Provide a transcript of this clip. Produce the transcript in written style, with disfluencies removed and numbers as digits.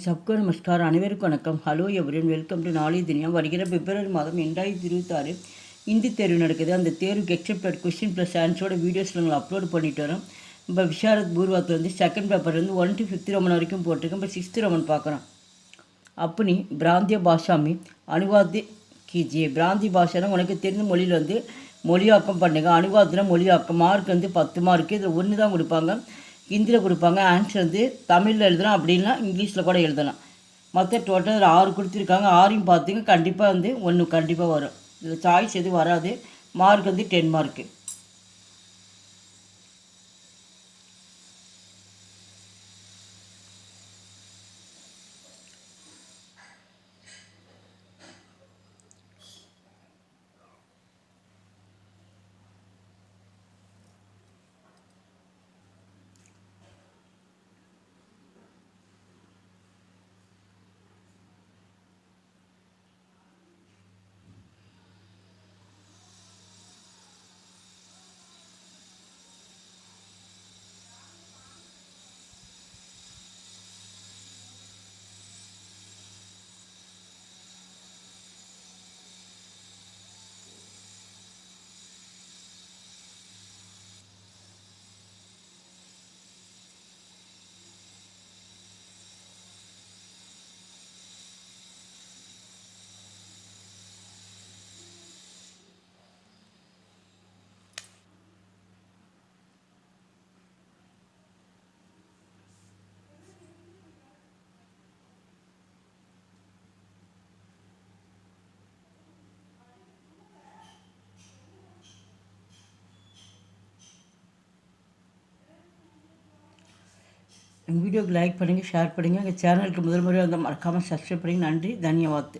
सबको नमस्कार அனைவருக்கும் வணக்கம். ஹலோ எவ்ரிவன், வெல்கம் டு நாளை தினியா. வருகிற பிப்ரவரி மாதம் 2026 ஹிந்தி தேர்வு நடக்குது. அந்த தேர்வுக்கு எக்ஸப்டட் கொஸ்டின் ப்ளஸ் ஆன்சரோட வீடியோஸ் நாங்கள் அப்லோட் பண்ணிட்டு வரோம். இப்போ விஷாரத் பூர்வாத் வந்து செகண்ட் பேப்பர் வந்து 1 to 5th रोमन வரைக்கும் போட்டிருக்கேன். இப்போ 6th रोमन பார்க்குறோம். अपनी प्रांतीय भाषा में अनुवाद कीजिए. பிராந்திய பாஷைனா உனக்கு தெரிந்த மொழியில் வந்து மொழியாக்கம் பண்ணுங்க. அனுவாதம்னா மொழியாக்கம். மார்க் வந்து 10 மார்க்கு. இதில் 1 தான் கொடுப்பாங்க. ஹிந்தியில் கொடுப்பாங்க. ஆன்சர் வந்து தமிழில் எழுதலாம், அப்படின்னா இங்கிலீஷில் கூட எழுதலாம். மற்ற டோட்டல் 6 கொடுத்துருக்காங்க. 6ஐயும் பார்த்திங்க கண்டிப்பாக வந்து 1 கண்டிப்பாக வரும். இதில் சாய்ஸ் எதுவும் வராது. மார்க் வந்து 10 மார்க்கு. எங்கள் வீடியோக்கு லைக் பண்ணுங்கள், ஷேர் பண்ணுங்கள். எங்கள் சேனலுக்கு முதல் முறையாக வந்து மறக்காமல் சப்ஸ்கிரைப் பண்ணுங்கள். நன்றி, தன்யவாத்.